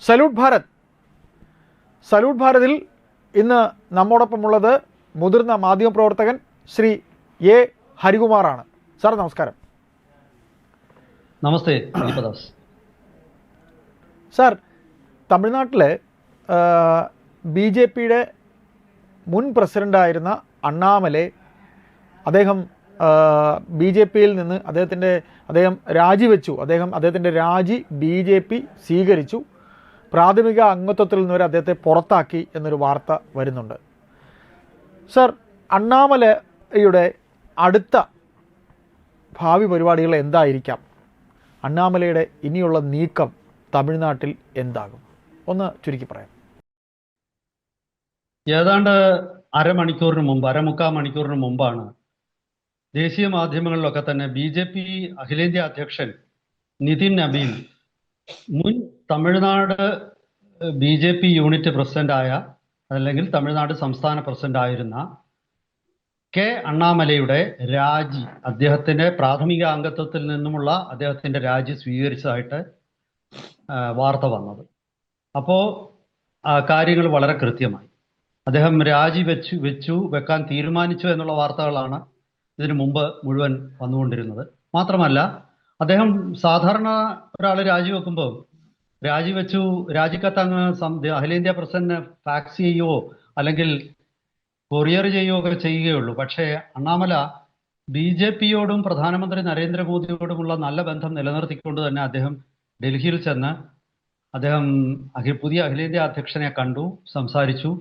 Salute Bharat. Salute ഭാരതിൽ ഇന്ന് നമ്മോടൊപ്പമുള്ളത് മുതിർന്ന മാധ്യമപ്രവർത്തകൻ ശ്രീ എ ഹരികുമാറാണ്. സാർ നമസ്കാരം. നമസ്തേ ദീപദാസ്. സാർ, തമിഴ്നാട്ടിലെ BJPയുടെ മുൻ പ്രസിഡൻ്റായിരുന്ന അണ്ണാമലൈ, അദ്ദേഹം BJPയിൽ നിന്ന് അദ്ദേഹം രാജിവെച്ചു. അദ്ദേഹത്തിൻ്റെ രാജി BJP സ്വീകരിച്ചു. പ്രാഥമിക അംഗത്വത്തിൽ നിന്ന് വരെ അദ്ദേഹത്തെ പുറത്താക്കി എന്നൊരു വാർത്ത വരുന്നുണ്ട്. സർ, അണ്ണാമലയുടെ അടുത്ത ഭാവി പരിപാടികൾ എന്തായിരിക്കാം? അണ്ണാമലയുടെ ഇനിയുള്ള നീക്കം തമിഴ്നാട്ടിൽ എന്താകും? ഒന്ന് ചുരുക്കി പറയാം. ഏതാണ്ട് അരമുക്കാൽ മണിക്കൂറിന് മുമ്പാണ് ദേശീയ മാധ്യമങ്ങളിലൊക്കെ തന്നെ BJP അഖിലേന്ത്യാ അധ്യക്ഷൻ നിതിൻ നബീൻ മുൻ തമിഴ്നാട് BJP യൂണിറ്റ് പ്രസിഡന്റായ, അല്ലെങ്കിൽ തമിഴ്നാട് സംസ്ഥാന പ്രസിഡന്റ് ആയിരുന്ന കെ അണ്ണാമലയുടെ രാജി, അദ്ദേഹത്തിന്റെ പ്രാഥമിക അംഗത്വത്തിൽ നിന്നുമുള്ള അദ്ദേഹത്തിന്റെ രാജി സ്വീകരിച്ചതായിട്ട് വാർത്ത വന്നത്. അപ്പോൾ കാര്യങ്ങൾ വളരെ കൃത്യമായി. അദ്ദേഹം രാജി വെക്കാൻ തീരുമാനിച്ചു എന്നുള്ള വാർത്തകളാണ് ഇതിനു മുമ്പ് മുഴുവൻ വന്നുകൊണ്ടിരുന്നത്. മാത്രമല്ല, അദ്ദേഹം സാധാരണ ഒരാൾ രാജിവെക്കുമ്പോൾ രാജിക്കത്തങ്ങ് അഖിലേന്ത്യാ പ്രസിഡന്റിന് ഫാക്സ് ചെയ്യുകയോ അല്ലെങ്കിൽ കൊറിയർ ചെയ്യുകയോ ഒക്കെ ചെയ്യുകയുള്ളൂ. പക്ഷേ അണ്ണാമല BJPയോടും പ്രധാനമന്ത്രി നരേന്ദ്രമോദിയോടുമുള്ള നല്ല ബന്ധം നിലനിർത്തിക്കൊണ്ട് തന്നെ അദ്ദേഹം ഡൽഹിയിൽ ചെന്ന് അദ്ദേഹം പുതിയ അഖിലേന്ത്യാ അധ്യക്ഷനെ കണ്ടു, സംസാരിച്ചു.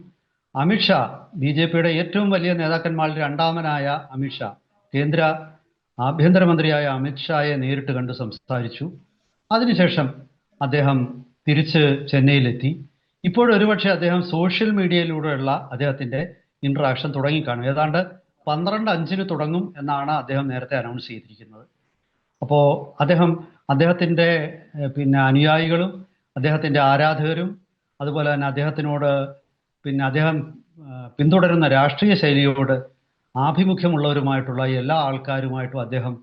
അമിത്ഷാ, BJPയുടെ ഏറ്റവും വലിയ നേതാക്കന്മാരിൽ രണ്ടാമനായ അമിത്ഷാ, കേന്ദ്ര ആഭ്യന്തരമന്ത്രിയായ അമിത്ഷായെ നേരിട്ട് കണ്ട് സംസാരിച്ചു. അതിനുശേഷം അദ്ദേഹം തിരിച്ച് ചെന്നൈയിലെത്തി. ഇപ്പോഴൊരുപക്ഷെ അദ്ദേഹം സോഷ്യൽ മീഡിയയിലൂടെയുള്ള അദ്ദേഹത്തിന്റെ ഇന്ററാക്ഷൻ തുടങ്ങിക്കാണും. ഏതാണ്ട് 12:05 തുടങ്ങും എന്നാണ് അദ്ദേഹം നേരത്തെ അനൗൺസ് ചെയ്തിരിക്കുന്നത്. അപ്പോൾ അദ്ദേഹത്തിന്റെ അനുയായികളും അദ്ദേഹത്തിന്റെ ആരാധകരും അതുപോലെ തന്നെ അദ്ദേഹത്തിനോട് അദ്ദേഹം പിന്തുടരുന്ന രാഷ്ട്രീയ ശൈലിയോട് ആഭിമുഖ്യമുള്ളവരുമായിട്ടുള്ള എല്ലാ ആൾക്കാരുമായിട്ടും അദ്ദേഹം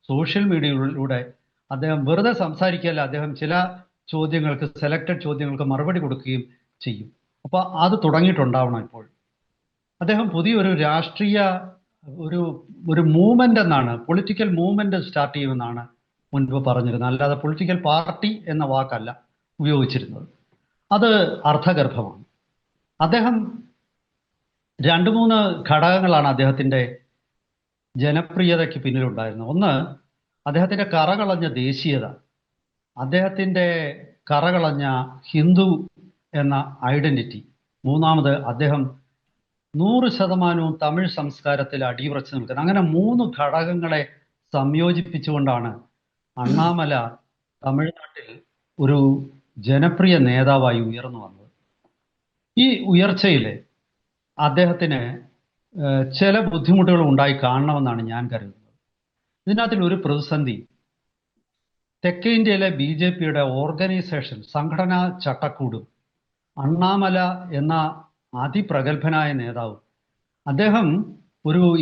സോഷ്യൽ മീഡിയയിലൂടെ അദ്ദേഹം വെറുതെ സംസാരിക്കുകയല്ല, അദ്ദേഹം ചില സെലക്റ്റഡ് ചോദ്യങ്ങൾക്ക് മറുപടി കൊടുക്കുകയും ചെയ്യും. അപ്പോൾ അത് തുടങ്ങിയിട്ടുണ്ടാവണം. ഇപ്പോൾ അദ്ദേഹം പുതിയൊരു രാഷ്ട്രീയ ഒരു മൂവ്മെന്റ് എന്നാണ്, പൊളിറ്റിക്കൽ മൂവ്മെന്റ് സ്റ്റാർട്ട് ചെയ്യുമെന്നാണ് മുൻപ് പറഞ്ഞിരുന്നത്. അല്ലാതെ പൊളിറ്റിക്കൽ പാർട്ടി എന്ന വാക്കല്ല ഉപയോഗിച്ചിരുന്നത്. അത് അർത്ഥഗർഭമാണ്. അദ്ദേഹം 2-3 ഘടകങ്ങളാണ് അദ്ദേഹത്തിന്റെ ജനപ്രിയതയ്ക്ക് പിന്നിലുണ്ടായിരുന്നത്. ഒന്ന്, അദ്ദേഹത്തിന്റെ കറകളഞ്ഞ ദേശീയത, അദ്ദേഹത്തിന്റെ കറകളഞ്ഞ ഹിന്ദു എന്ന ഐഡന്റിറ്റി. മൂന്നാമത്, അദ്ദേഹം 100% തമിഴ് സംസ്കാരത്തിൽ അടിയുറച്ചു നിൽക്കുന്നത്. അങ്ങനെ 3 ഘടകങ്ങളെ സംയോജിപ്പിച്ചുകൊണ്ടാണ് അണ്ണാമല തമിഴ്നാട്ടിൽ ഒരു ജനപ്രിയ നേതാവായി ഉയർന്നു വന്നത്. ഈ ഉയർച്ചയിൽ അദ്ദേഹത്തിന് ചില ബുദ്ധിമുട്ടുകൾ ഉണ്ടായി കാണണമെന്നാണ് ഞാൻ കരുതുന്നത്. ഇതിനകത്തിൽ ഒരു പ്രതിസന്ധി, തെക്കേ ഇന്ത്യയിലെ BJPയുടെ ഓർഗനൈസേഷൻ, സംഘടനാ ചട്ടക്കൂടും അണ്ണാമല എന്ന അതിപ്രഗത്ഭനായ നേതാവ്, അദ്ദേഹം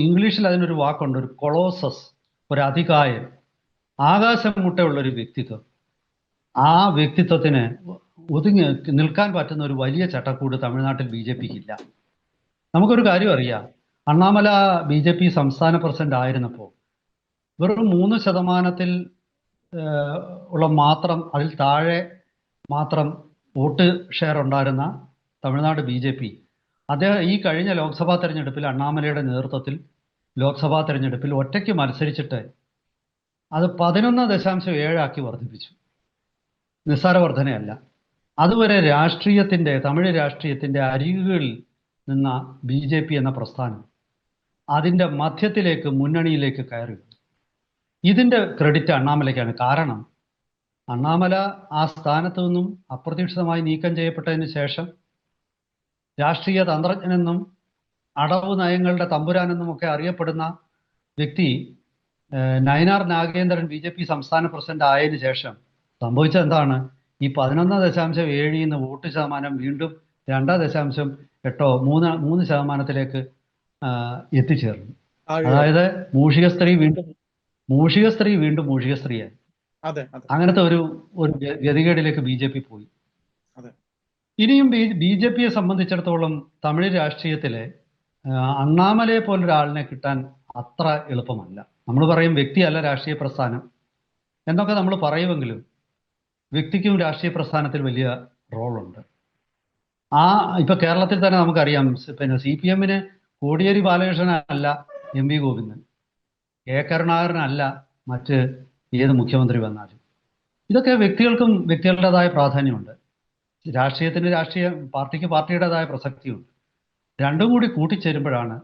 ഇംഗ്ലീഷിൽ അതിനൊരു വാക്കുണ്ട്, ഒരു കൊളോസസ്, ഒരു അതികായൻ, ആകാശം മുട്ടയുള്ളൊരു വ്യക്തിത്വം. ആ വ്യക്തിത്വത്തിന് ഒതുങ്ങി നിൽക്കാൻ പറ്റുന്ന ഒരു വലിയ ചട്ടക്കൂട് തമിഴ്നാട്ടിൽ BJPക്ക് ഇല്ല. നമുക്കൊരു കാര്യം അറിയാം, അണ്ണാമല BJP സംസ്ഥാന പ്രസിഡന്റ് ആയിരുന്നപ്പോൾ വെറും 3% അതിൽ താഴെ മാത്രം വോട്ട് ഷെയർ ഉണ്ടായിരുന്ന തമിഴ്നാട് BJP, അദ്ദേഹം ഈ കഴിഞ്ഞ ലോക്സഭാ തെരഞ്ഞെടുപ്പിൽ അണ്ണാമലയുടെ നേതൃത്വത്തിൽ ലോക്സഭാ തെരഞ്ഞെടുപ്പിൽ ഒറ്റയ്ക്ക് മത്സരിച്ചിട്ട് അത് 11.7 വർദ്ധിപ്പിച്ചു. നിസ്സാര വർധനയല്ല. അതുവരെ തമിഴ് രാഷ്ട്രീയത്തിന്റെ അരികുകളിൽ നിന്ന BJP എന്ന പ്രസ്ഥാനം അതിന്റെ മധ്യത്തിലേക്ക്, മുന്നണിയിലേക്ക് കയറി. ഇതിന്റെ ക്രെഡിറ്റ് അണ്ണാമലയ്ക്കാണ്. കാരണം അണ്ണാമല ആ സ്ഥാനത്തു നിന്നും അപ്രതീക്ഷിതമായി നീക്കം ചെയ്യപ്പെട്ടതിന് ശേഷം രാഷ്ട്രീയ തന്ത്രജ്ഞനെന്നും അടവ് നയങ്ങളുടെ തമ്പുരാനെന്നും ഒക്കെ അറിയപ്പെടുന്ന വ്യക്തി നയനാർ നാഗേന്ദ്രൻ BJP സംസ്ഥാന പ്രസിഡന്റ് ആയതിനു ശേഷം സംഭവിച്ചത് എന്താണ്? ഈ 11.7 വോട്ട് ശതമാനം വീണ്ടും 2.8-3% എത്തിച്ചേർന്നു. അതായത് മൂഷിക സ്ത്രീ വീണ്ടും മൂഷിക സ്ത്രീയായി. അങ്ങനത്തെ ഒരു ഗതികേടിലേക്ക് BJP പോയി. ഇനിയും ബി ജെ പിയെ സംബന്ധിച്ചിടത്തോളം തമിഴ് രാഷ്ട്രീയത്തിലെ അണ്ണാമലയെ പോലൊരാളിനെ കിട്ടാൻ അത്ര എളുപ്പമല്ല. നമ്മൾ പറയും വ്യക്തിയല്ല രാഷ്ട്രീയ പ്രസ്ഥാനം എന്നൊക്കെ നമ്മൾ പറയുമെങ്കിലും വ്യക്തിക്കും രാഷ്ട്രീയ പ്രസ്ഥാനത്തിൽ വലിയ റോളുണ്ട്. ഇപ്പൊ കേരളത്തിൽ തന്നെ നമുക്കറിയാം, പിന്നെ CPM-ന് കോടിയേരി ബാലകൃഷ്ണനല്ല MV ഗോവിന്ദൻ, കെ കരുണാകരനല്ല മറ്റ് ഏത് മുഖ്യമന്ത്രി വന്നാലും. ഇതൊക്കെ വ്യക്തികൾക്കും വ്യക്തികളുടേതായ പ്രാധാന്യമുണ്ട്. രാഷ്ട്രീയത്തിന് പാർട്ടിക്ക് പാർട്ടിയുടേതായ പ്രസക്തിയുണ്ട്. രണ്ടും കൂടി കൂട്ടിച്ചേരുമ്പോഴാണ്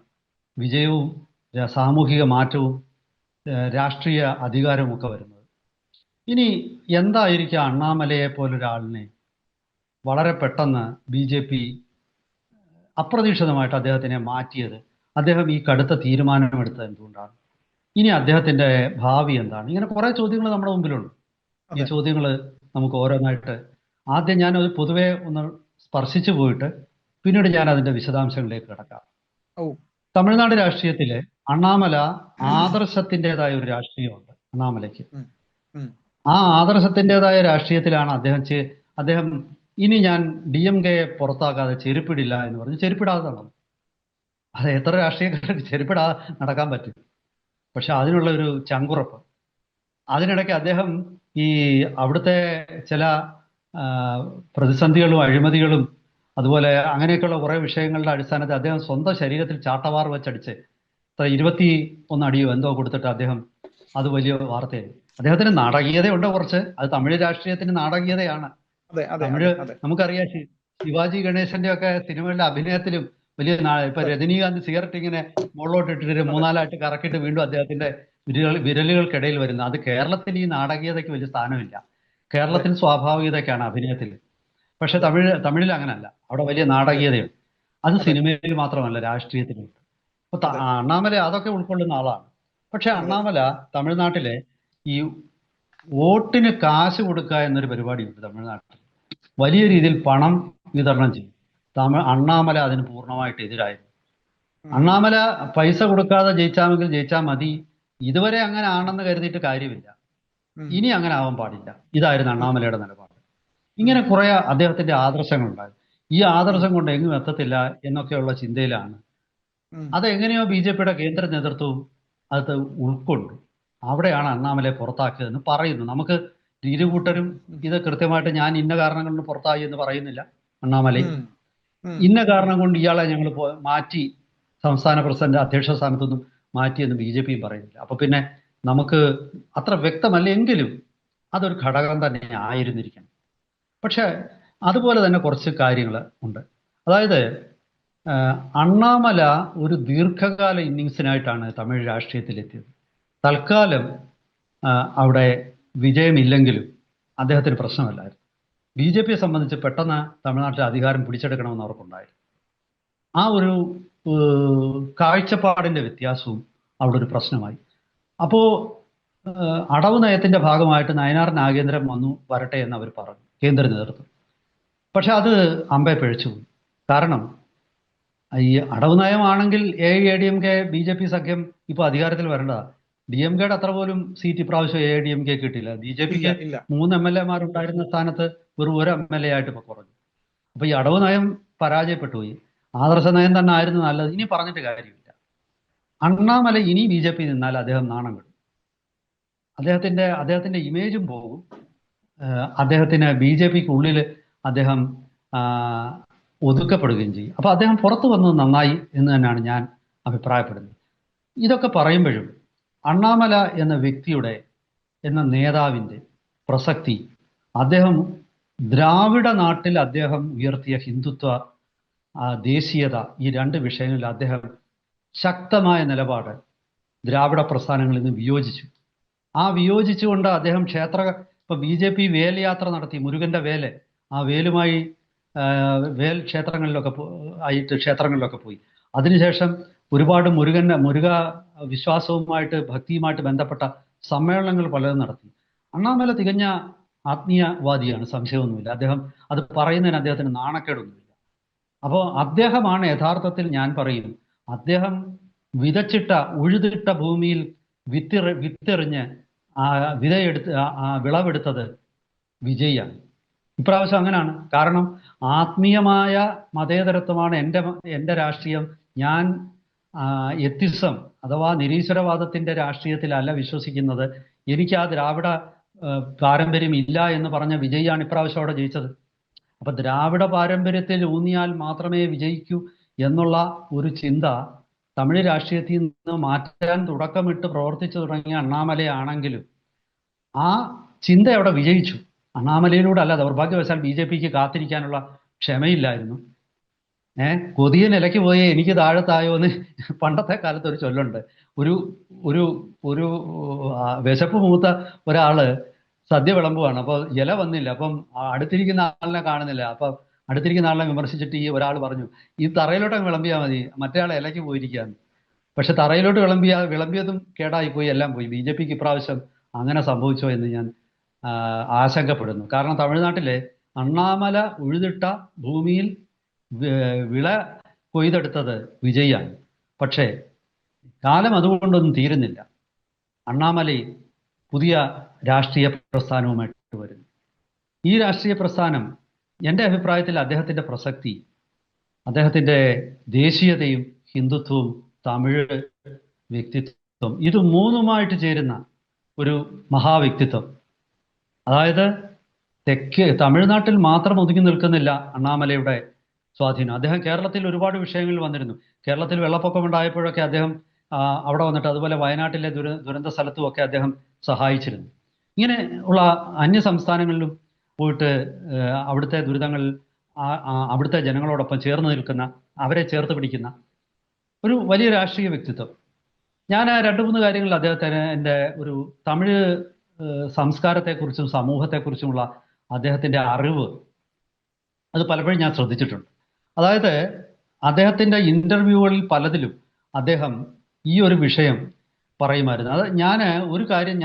വിജയവും സാമൂഹിക മാറ്റവും രാഷ്ട്രീയ അധികാരവും ഒക്കെ വരുന്നത്. ഇനി എന്തായിരിക്കും അണ്ണാമലയെ പോലൊരാളിനെ വളരെ പെട്ടെന്ന് BJP അപ്രതീക്ഷിതമായിട്ട് അദ്ദേഹത്തിനെ മാറ്റിയത്? അദ്ദേഹം ഈ കടുത്ത തീരുമാനമെടുത്തത് എന്തുകൊണ്ടാണ്? ഇനി അദ്ദേഹത്തിന്റെ ഭാവി എന്താണ്? ഇങ്ങനെ കുറെ ചോദ്യങ്ങൾ നമ്മുടെ മുമ്പിലുണ്ട്. ഈ ചോദ്യങ്ങൾ നമുക്ക് ഓരോന്നായിട്ട് ആദ്യം ഞാൻ ഒരു പൊതുവെ ഒന്ന് സ്പർശിച്ചു പോയിട്ട് പിന്നീട് ഞാൻ അതിന്റെ വിശദാംശങ്ങളിലേക്ക് കിടക്കാം. തമിഴ്നാട് രാഷ്ട്രീയത്തിലെ അണ്ണാമല ആദർശത്തിൻ്റെതായ ഒരു രാഷ്ട്രീയമുണ്ട് അണ്ണാമലയ്ക്ക്. ആ ആദർശത്തിൻ്റെതായ രാഷ്ട്രീയത്തിലാണ് അദ്ദേഹം ഇനി ഞാൻ DMK പുറത്താക്കാതെ ചെരുപ്പിടില്ല എന്ന് പറഞ്ഞ് ചെരുപ്പിടാതെ നടന്നു. അത് എത്ര രാഷ്ട്രീയക്കാർക്ക് ചെരുപ്പിടാതെ നടക്കാൻ പറ്റും? പക്ഷെ അതിനുള്ള ഒരു ചങ്കുറപ്പ്. അതിനിടയ്ക്ക് അദ്ദേഹം ഈ അവിടുത്തെ ചില പ്രതിസന്ധികളും അഴിമതികളും അതുപോലെ അങ്ങനെയൊക്കെയുള്ള കുറേ വിഷയങ്ങളുടെ അടിസ്ഥാനത്തിൽ അദ്ദേഹം സ്വന്തം ശരീരത്തിൽ ചാട്ടവാർ വെച്ചടിച്ച് 21 അടിയോ എന്തോ കൊടുത്തിട്ട് അദ്ദേഹം അത് വലിയ വാർത്തയായി. അദ്ദേഹത്തിന് നാടകീയതയുണ്ട് കുറച്ച്. അത് തമിഴ് രാഷ്ട്രീയത്തിന് നാടകീയതയാണ്. തമിഴ് നമുക്കറിയാം, ശിവാജി ഗണേശന്റെ ഒക്കെ സിനിമകളുടെ അഭിനയത്തിലും വലിയ ഇപ്പൊ രജനീകാന്ത് സിഗരറ്റ് ഇങ്ങനെ മുകളിലോട്ട് ഇട്ടിട്ട് 3-4 കറക്കിയിട്ട് വീണ്ടും അദ്ദേഹത്തിന്റെ വിരലുകൾക്കിടയിൽ വരുന്നത്. അത് കേരളത്തിൽ ഈ നാടകീയതയ്ക്ക് വലിയ സ്ഥാനമില്ല. കേരളത്തിൽ സ്വാഭാവികതയ്ക്കാണ് അഭിനയത്തിൽ. പക്ഷെ തമിഴിൽ അങ്ങനല്ല. അവിടെ വലിയ നാടകീയതയുണ്ട്. അത് സിനിമയിൽ മാത്രമല്ല, രാഷ്ട്രീയത്തിലുണ്ട്. അപ്പൊ അണ്ണാമല അതൊക്കെ ഉൾക്കൊള്ളുന്ന ആളാണ്. പക്ഷെ അണ്ണാമല തമിഴ്നാട്ടിലെ ഈ വോട്ടിന് കാശ് കൊടുക്കുക എന്നൊരു പരിപാടിയുണ്ട് തമിഴ്നാട്ടിൽ. വലിയ രീതിയിൽ പണം വിതരണം ചെയ്യും. അണ്ണാമല അതിന് പൂർണ്ണമായിട്ട് എതിരായിരുന്നു. അണ്ണാമല പൈസ കൊടുക്കാതെ ജയിച്ചാൽ മതി, ഇതുവരെ അങ്ങനെ ആണെന്ന് കരുതിയിട്ട് കാര്യമില്ല, ഇനി അങ്ങനെ ആവാൻ പാടില്ല, ഇതായിരുന്നു അണ്ണാമലയുടെ നിലപാട്. ഇങ്ങനെ കുറെ അദ്ദേഹത്തിന്റെ ആദർശങ്ങളുണ്ടായിരുന്നു. ഈ ആദർശം കൊണ്ട് എങ്ങും എത്തത്തില്ല എന്നൊക്കെയുള്ള ചിന്തയിലാണ്. അതെങ്ങനെയോ BJPയുടെ കേന്ദ്ര നേതൃത്വവും അത് ഉൾക്കൊണ്ടു. അവിടെയാണ് അണ്ണാമലയെ പുറത്താക്കിയതെന്ന് പറയുന്നു. നമുക്ക് ഇരുകൂട്ടരും ഇത് കൃത്യമായിട്ട് ഞാൻ ഇന്ന കാരണം കൊണ്ട് പുറത്തായി എന്ന് പറയുന്നില്ല. അണ്ണാമലൈ ഇന്ന കാരണം കൊണ്ട് ഇയാളെ ഞങ്ങൾ മാറ്റി സംസ്ഥാന പ്രസിഡന്റ് അധ്യക്ഷ സ്ഥാനത്തൊന്നും മാറ്റിയെന്ന് BJPയും പറയുന്നില്ല. അപ്പൊ പിന്നെ നമുക്ക് അത്ര വ്യക്തമല്ലെങ്കിലും അതൊരു ഘടകം തന്നെ ആയിരുന്നിരിക്കണം. പക്ഷെ അതുപോലെ തന്നെ കുറച്ച് കാര്യങ്ങൾ ഉണ്ട്. അതായത് അണ്ണാമല ഒരു ദീർഘകാല ഇന്നിങ്സിനായിട്ടാണ് തമിഴ് രാഷ്ട്രീയത്തിലെത്തിയത്. തൽക്കാലം അവിടെ വിജയമില്ലെങ്കിലും അദ്ദേഹത്തിന് പ്രശ്നമല്ലായിരുന്നു. BJPയെ സംബന്ധിച്ച് പെട്ടെന്ന് തമിഴ്നാട്ടിലെ അധികാരം പിടിച്ചെടുക്കണമെന്ന് അവർക്കുണ്ടായിരുന്നു. ആ ഒരു കാഴ്ചപ്പാടിന്റെ വ്യത്യാസവും അവിടെ ഒരു പ്രശ്നമായി. അപ്പോ അടവ് നയത്തിന്റെ ഭാഗമായിട്ട് നയനാർ നാഗേന്ദ്രൻ വരട്ടെ എന്ന് അവർ പറഞ്ഞു, കേന്ദ്ര നേതൃത്വം. പക്ഷെ അത് അമ്പെ പിഴച്ചു. കാരണം ഈ അടവ് നയമാണെങ്കിൽ AIADMK BJP സഖ്യം ഇപ്പൊ അധികാരത്തിൽ വരേണ്ടതാണ്. DMKയുടെ അത്ര പോലും സീറ്റ് ഇപ്രാവശ്യം AIADMK കിട്ടില്ല. BJPക്ക് 3 MLA-മാരുണ്ടായിരുന്ന സ്ഥാനത്ത് വെറും 1 MLA ആയിട്ട് ഇപ്പൊ കുറഞ്ഞു. അപ്പൊ ഈ അടവ് നയം പരാജയപ്പെട്ടു പോയി. ആദർശ നയം തന്നെ ആയിരുന്നു നല്ലത്. ഇനി പറഞ്ഞിട്ട് കാര്യമില്ല. അണ്ണാമല ഇനി BJP നിന്നാൽ അദ്ദേഹം നാണം കെടും. അദ്ദേഹത്തിന്റെ ഇമേജും പോകും. അദ്ദേഹത്തിന് BJPക്ക് ഉള്ളിൽ അദ്ദേഹം ഒതുക്കപ്പെടുകയും ചെയ്യും. അപ്പൊ അദ്ദേഹം പുറത്തു വന്നത് നന്നായി എന്ന് തന്നെയാണ് ഞാൻ അഭിപ്രായപ്പെടുന്നത്. ഇതൊക്കെ പറയുമ്പോഴും അണ്ണാമല എന്ന വ്യക്തിയുടെ, എന്ന നേതാവിൻ്റെ പ്രസക്തി, അദ്ദേഹം ദ്രാവിഡ നാട്ടിൽ അദ്ദേഹം ഉയർത്തിയ ഹിന്ദുത്വ, ദേശീയത, ഈ 2 വിഷയങ്ങളിൽ അദ്ദേഹം ശക്തമായ നിലപാട് ദ്രാവിഡ പ്രസ്ഥാനങ്ങളിൽ നിന്ന് വിയോജിച്ചു. വിയോജിച്ചുകൊണ്ട് അദ്ദേഹം ഇപ്പൊ BJP വേൽ യാത്ര നടത്തി, മുരുകന്റെ വേല്, ആ വേലുമായി വേൽ ക്ഷേത്രങ്ങളിലൊക്കെ പോയി. അതിനുശേഷം ഒരുപാട് മുരുക വിശ്വാസവുമായിട്ട് ഭക്തിയുമായിട്ട് ബന്ധപ്പെട്ട സമ്മേളനങ്ങൾ പലതും നടത്തി. അണ്ണാമല തികഞ്ഞ ആത്മീയവാദിയാണ്, സംശയമൊന്നുമില്ല. അദ്ദേഹം അത് പറയുന്നതിന് അദ്ദേഹത്തിന് നാണക്കേടൊന്നുമില്ല. അപ്പോൾ അദ്ദേഹമാണ് യഥാർത്ഥത്തിൽ, ഞാൻ പറയും, അദ്ദേഹം ഉഴുതിട്ട ഭൂമിയിൽ വിത്തെറിഞ്ഞ് വിളവെടുത്തത് വിജയിയാണ്. ഇപ്രാവശ്യം അങ്ങനെയാണ്. കാരണം ആത്മീയമായ മതേതരത്വമാണ് എൻ്റെ രാഷ്ട്രീയം. ഞാൻ എത്തിസം അഥവാ നിരീശ്വരവാദത്തിന്റെ രാഷ്ട്രീയത്തിലല്ല വിശ്വസിക്കുന്നത്. എനിക്ക് ആ ദ്രാവിഡ പാരമ്പര്യം ഇല്ല എന്ന് പറഞ്ഞ വിജയിയാണ് ഇപ്രാവശ്യം അവിടെ ജയിച്ചത്. അപ്പൊ ദ്രാവിഡ പാരമ്പര്യത്തിൽ ഊന്നിയാൽ മാത്രമേ വിജയിക്കൂ എന്നുള്ള ഒരു ചിന്ത തമിഴ് രാഷ്ട്രീയത്തിൽ നിന്ന് മാറ്റാൻ തുടക്കമിട്ട് പ്രവർത്തിച്ചു തുടങ്ങിയ അണ്ണാമലയാണെങ്കിലും ആ ചിന്ത അവിടെ വിജയിച്ചു. അണ്ണാമലയിലൂടെ അല്ല, ദൗർഭാഗ്യവശാൽ BJPക്ക് കാത്തിരിക്കാനുള്ള ക്ഷമയില്ലായിരുന്നു. കൊതിയ നിലയ്ക്ക് പോയി എനിക്ക് താഴത്തായോ എന്ന് പണ്ടത്തെ കാലത്ത് ഒരു ചൊല്ലുണ്ട്. ഒരു ഒരു ഒരു വിശപ്പ് മൂത്ത ഒരാള് സദ്യ വിളമ്പുവാണ്. അപ്പോൾ ഇല വന്നില്ല. അപ്പം അടുത്തിരിക്കുന്ന ആളിനെ കാണുന്നില്ല. അപ്പം അടുത്തിരിക്കുന്ന ആളിനെ വിമർശിച്ചിട്ട് ഈ ഒരാൾ പറഞ്ഞു, ഈ തറയിലോട്ട് വിളമ്പിയാൽ മതി, മറ്റേ ആളെ ഇലയ്ക്ക് പോയിരിക്കുകയാണ്. പക്ഷെ തറയിലോട്ട് വിളമ്പിയതും കേടായി പോയി, എല്ലാം പോയി. BJPക്ക് ഇപ്രാവശ്യം അങ്ങനെ സംഭവിച്ചോ എന്ന് ഞാൻ ആശങ്കപ്പെടുന്നു. കാരണം തമിഴ്നാട്ടിലെ അണ്ണാമല ഉഴുതിട്ട ഭൂമിയിൽ വിള കൊയ്തെടുത്തത് വിജയാണ്. പക്ഷേ കാലം അതുകൊണ്ടൊന്നും തീരുന്നില്ല. അണ്ണാമലൈ പുതിയ രാഷ്ട്രീയ പ്രസ്ഥാനവുമായിട്ട് വരുന്നു. ഈ രാഷ്ട്രീയ പ്രസ്ഥാനം എൻ്റെ അഭിപ്രായത്തിൽ അദ്ദേഹത്തിൻ്റെ പ്രസക്തി, അദ്ദേഹത്തിൻ്റെ ദേശീയതയും ഹിന്ദുത്വവും തമിഴ് വ്യക്തിത്വം, ഇത് മൂന്നുമായിട്ട് ചേരുന്ന ഒരു മഹാവ്യക്തിത്വം. അതായത് തമിഴ്നാട്ടിൽ മാത്രം ഒതുങ്ങി നിൽക്കുന്നില്ല അണ്ണാമലയുടെ സ്വാധീനം. അദ്ദേഹം കേരളത്തിൽ ഒരുപാട് വിഷയങ്ങളിൽ വന്നിരുന്നു. കേരളത്തിൽ വെള്ളപ്പൊക്കം ഉണ്ടായപ്പോഴൊക്കെ അദ്ദേഹം അവിടെ വന്നിട്ട്, അതുപോലെ വയനാട്ടിലെ ദുരന്ത സ്ഥലത്തുമൊക്കെ അദ്ദേഹം സഹായിച്ചിരുന്നു. ഇങ്ങനെ ഉള്ള അന്യ സംസ്ഥാനങ്ങളിലും പോയിട്ട് അവിടുത്തെ ദുരിതങ്ങളിൽ അവിടുത്തെ ജനങ്ങളോടൊപ്പം ചേർന്ന് നിൽക്കുന്ന, അവരെ ചേർത്ത് പിടിക്കുന്ന ഒരു വലിയ രാഷ്ട്രീയ വ്യക്തിത്വം. ഞാൻ 2-3 കാര്യങ്ങളിൽ അദ്ദേഹത്തിന് എൻ്റെ ഒരു തമിഴ് സംസ്കാരത്തെക്കുറിച്ചും സമൂഹത്തെക്കുറിച്ചുമുള്ള അദ്ദേഹത്തിൻ്റെ അറിവ്, അത് പലപ്പോഴും ഞാൻ ശ്രദ്ധിച്ചിട്ടുണ്ട്. അതായത് അദ്ദേഹത്തിൻ്റെ ഇൻ്റർവ്യൂകളിൽ പലതിലും അദ്ദേഹം ഈ ഒരു വിഷയം പറയുമായിരുന്നു. അത് ഞാൻ ഒരു കാര്യം,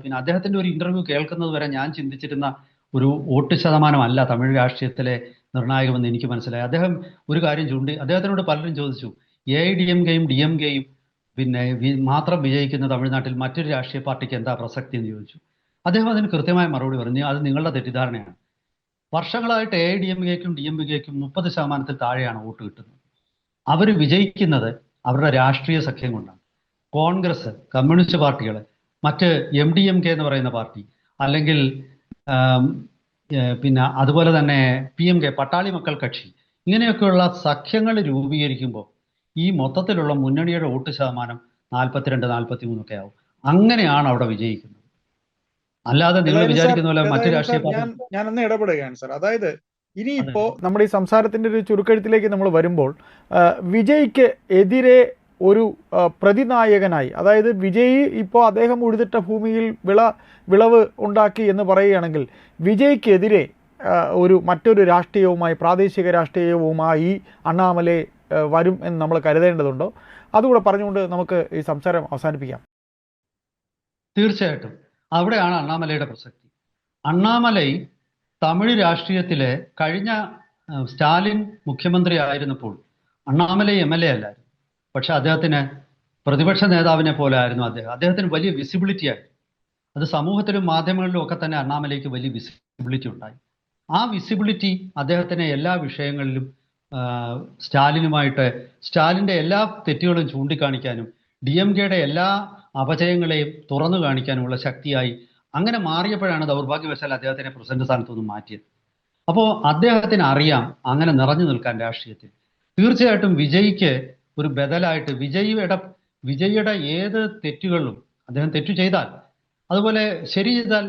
പിന്നെ അദ്ദേഹത്തിൻ്റെ ഒരു ഇൻ്റർവ്യൂ കേൾക്കുന്നത് വരെ ഞാൻ ചിന്തിച്ചിരുന്ന ഒരു വോട്ട് ശതമാനമല്ല തമിഴ് രാഷ്ട്രീയത്തിലെ നിർണായകമെന്ന് എനിക്ക് മനസ്സിലായി. അദ്ദേഹം ഒരു കാര്യം അദ്ദേഹത്തിനോട് പലരും ചോദിച്ചു, AIDMKയും DMKയും പിന്നെ മാത്രം വിജയിക്കുന്ന തമിഴ്നാട്ടിൽ മറ്റൊരു രാഷ്ട്രീയ പാർട്ടിക്ക് എന്താ പ്രസക്തി എന്ന് ചോദിച്ചു. അദ്ദേഹം അതിന് കൃത്യമായ മറുപടി പറഞ്ഞു, അത് നിങ്ങളുടെ തെറ്റിദ്ധാരണയാണ്. വർഷങ്ങളായിട്ട് AIDMKയ്ക്കും DMKയ്ക്കും 30% താഴെയാണ് വോട്ട് കിട്ടുന്നത്. അവർ വിജയിക്കുന്നത് അവരുടെ രാഷ്ട്രീയ സഖ്യം കൊണ്ടാണ്. കോൺഗ്രസ്, കമ്മ്യൂണിസ്റ്റ് പാർട്ടികൾ, മറ്റ് MDMK എന്ന് പറയുന്ന പാർട്ടി, അല്ലെങ്കിൽ പിന്നെ അതുപോലെ തന്നെ PMK, പട്ടാളി മക്കൾ കക്ഷി, ഇങ്ങനെയൊക്കെയുള്ള സഖ്യങ്ങൾ രൂപീകരിക്കുമ്പോൾ ഈ മൊത്തത്തിലുള്ള മുന്നണിയുടെ വോട്ട് ശതമാനം 42-43 ഒക്കെ ആവും. അങ്ങനെയാണ് അവിടെ വിജയിക്കുന്നത്. അല്ലാതെ നിങ്ങൾ വിചാരിക്കുന്ന പോലെ മറ്റു രാഷ്ട്രീയ പാർട്ടി. ഞാനൊന്ന് ഇടപെടുകയാണ് സാർ. അതായത് ഇനിയിപ്പോ നമ്മുടെ ഈ സംസാരത്തിന്റെ ഒരു ചുരുക്കെഴുത്തിലേക്ക് നമ്മൾ വരുമ്പോൾ, വിജയ്ക്ക് എതിരെ ഒരു പ്രതിനായകനായി, അതായത് വിജയ് ഇപ്പോൾ അദ്ദേഹം ഉഴുതിട്ട ഭൂമിയിൽ വിളവ് ഉണ്ടാക്കി എന്ന് പറയുകയാണെങ്കിൽ, വിജയ്ക്കെതിരെ മറ്റൊരു രാഷ്ട്രീയവുമായി, പ്രാദേശിക രാഷ്ട്രീയവുമായി അണ്ണാമലൈ വരും എന്ന് നമ്മൾ കരുതേണ്ടതുണ്ടോ? അതുകൂടെ പറഞ്ഞുകൊണ്ട് നമുക്ക് ഈ സംസാരം അവസാനിപ്പിക്കാം. തീർച്ചയായിട്ടും അവിടെയാണ് അണ്ണാമലയുടെ പ്രസക്തി. അണ്ണാമലൈ തമിഴ് രാഷ്ട്രീയത്തിലെ കഴിഞ്ഞ സ്റ്റാലിൻ മുഖ്യമന്ത്രി ആയിരുന്നപ്പോൾ അണ്ണാമലൈ MLA അല്ലായിരുന്നു. പക്ഷെ അദ്ദേഹത്തിന് പ്രതിപക്ഷ നേതാവിനെ പോലെ ആയിരുന്നു അദ്ദേഹത്തിന് വലിയ വിസിബിലിറ്റി ആയിരുന്നു. അത് സമൂഹത്തിലും മാധ്യമങ്ങളിലും ഒക്കെ തന്നെ അണ്ണാമലൈക്ക് വലിയ വിസിബിലിറ്റി ഉണ്ടായി. ആ വിസിബിലിറ്റി അദ്ദേഹത്തിന് എല്ലാ വിഷയങ്ങളിലും സ്റ്റാലിൻ്റെ എല്ലാ തെറ്റുകളും ചൂണ്ടിക്കാണിക്കാനും DMKയുടെ എല്ലാ അപജയങ്ങളെയും തുറന്നു കാണിക്കാനുമുള്ള ശക്തിയായി അങ്ങനെ മാറിയപ്പോഴാണ് ദൗർഭാഗ്യവശാൽ അദ്ദേഹത്തിനെ പ്രസിഡന്റ് സ്ഥാനത്തു നിന്നും മാറ്റിയത്. അപ്പോൾ അദ്ദേഹത്തിന് അറിയാം അങ്ങനെ നിറഞ്ഞു നിൽക്കാൻ രാഷ്ട്രീയത്തിൽ. തീർച്ചയായിട്ടും വിജയ്ക്ക് ഒരു ബദലായിട്ട് വിജയിയുടെ ഏത് തെറ്റുകളും, അദ്ദേഹം തെറ്റു ചെയ്താൽ അതുപോലെ ശരി ചെയ്താൽ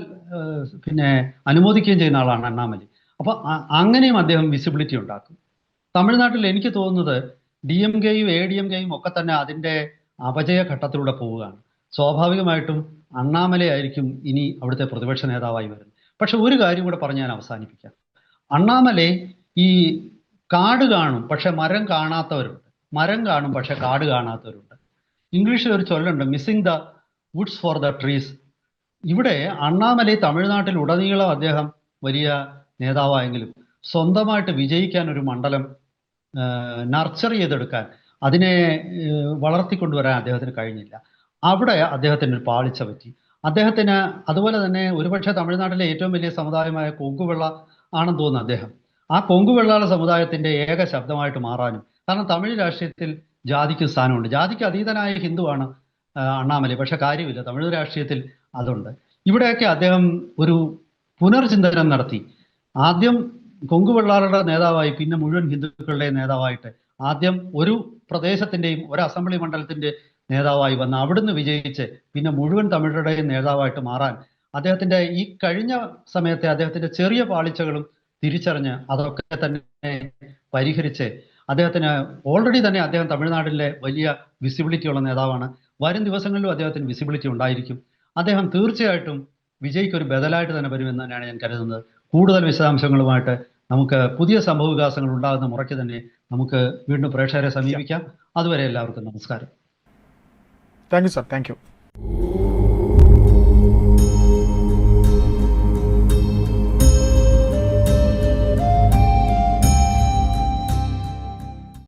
പിന്നെ അനുമോദിക്കുകയും ചെയ്യുന്ന ആളാണ് അണ്ണാമലൈ. അപ്പോൾ അങ്ങനെയും അദ്ദേഹം വിസിബിലിറ്റി ഉണ്ടാക്കും. തമിഴ്നാട്ടിൽ എനിക്ക് തോന്നുന്നത് DMKയും AIDMKയും ഒക്കെ തന്നെ അതിൻ്റെ അപജയ ഘട്ടത്തിലൂടെ പോവുകയാണ്. സ്വാഭാവികമായിട്ടും അണ്ണാമലൈ ആയിരിക്കും ഇനി അവിടുത്തെ പ്രതിപക്ഷ നേതാവായി വരുന്നത്. പക്ഷെ ഒരു കാര്യം കൂടെ പറഞ്ഞ് ഞാൻ അവസാനിപ്പിക്കാം. അണ്ണാമലൈ ഈ കാട് കാണും പക്ഷെ മരം കാണാത്തവരുണ്ട്, മരം കാണും പക്ഷെ കാട് കാണാത്തവരുണ്ട്. ഇംഗ്ലീഷിൽ ഒരു ചൊല്ലുണ്ട്, missing the woods for the trees. ഇവിടെ അണ്ണാമലൈ തമിഴ്നാട്ടിൽ ഉടനീളം അദ്ദേഹം വലിയ നേതാവായെങ്കിലും സ്വന്തമായിട്ട് വിജയിക്കാൻ ഒരു മണ്ഡലം നർച്ചർ ചെയ്തെടുക്കാൻ, അതിനെ വളർത്തിക്കൊണ്ടുവരാൻ അദ്ദേഹത്തിന് കഴിഞ്ഞില്ല. അവിടെ അദ്ദേഹത്തിന് ഒരു പാളിച്ച പറ്റി. അദ്ദേഹത്തിന് അതുപോലെ തന്നെ ഒരുപക്ഷെ തമിഴ്നാട്ടിലെ ഏറ്റവും വലിയ സമുദായമായ കൊങ്കുവെള്ള ആണെന്ന് തോന്നുന്നു അദ്ദേഹം. ആ കൊങ്കുവെള്ളാള സമുദായത്തിന്റെ ഏക ശബ്ദമായിട്ട് മാറാനും, കാരണം തമിഴ് രാഷ്ട്രീയത്തിൽ ജാതിക്ക് സ്ഥാനമുണ്ട്. ജാതിക്ക് അതീതനായ ഹിന്ദുവാണ് അണ്ണാമലൈ. പക്ഷെ കാര്യമില്ല, തമിഴ് രാഷ്ട്രീയത്തിൽ അതുണ്ട്. ഇവിടെയൊക്കെ അദ്ദേഹം ഒരു പുനർചിന്തനം നടത്തി. ആദ്യം കൊങ്കുവെള്ളാളുടെ നേതാവായി, പിന്നെ മുഴുവൻ ഹിന്ദുക്കളുടെ നേതാവായിട്ട്, ആദ്യം ഒരു പ്രദേശത്തിന്റെയും ഒരു അസംബ്ലി മണ്ഡലത്തിന്റെ നേതാവായി വന്ന് അവിടുന്ന് വിജയിച്ച് പിന്നെ മുഴുവൻ തമിഴരുടെയും നേതാവായിട്ട് മാറാൻ അദ്ദേഹത്തിന്റെ ഈ കഴിഞ്ഞ സമയത്തെ അദ്ദേഹത്തിന്റെ ചെറിയ പാളിച്ചകളും തിരിച്ചറിഞ്ഞ് അതൊക്കെ തന്നെ പരിഹരിച്ച് അദ്ദേഹത്തിന് ഓൾറെഡി തന്നെ അദ്ദേഹം തമിഴ്നാട്ടിലെ വലിയ വിസിബിലിറ്റി ഉള്ള നേതാവാണ്. വരും ദിവസങ്ങളിലും അദ്ദേഹത്തിന് വിസിബിലിറ്റി ഉണ്ടായിരിക്കും. അദ്ദേഹം തീർച്ചയായിട്ടും വിജയ്ക്ക് ഒരു ബദലായിട്ട് തന്നെ വരുമെന്ന് തന്നെയാണ് ഞാൻ കരുതുന്നത്. കൂടുതൽ വിശദാംശങ്ങളുമായിട്ട് നമുക്ക് പുതിയ സംഭവ വികാസങ്ങൾ ഉണ്ടാകുന്ന മുറയ്ക്ക് തന്നെ നമുക്ക് വീണ്ടും പ്രേക്ഷകരെ സമീപിക്കാം. അതുവരെ എല്ലാവർക്കും നമസ്കാരം. Thank you sir, thank you.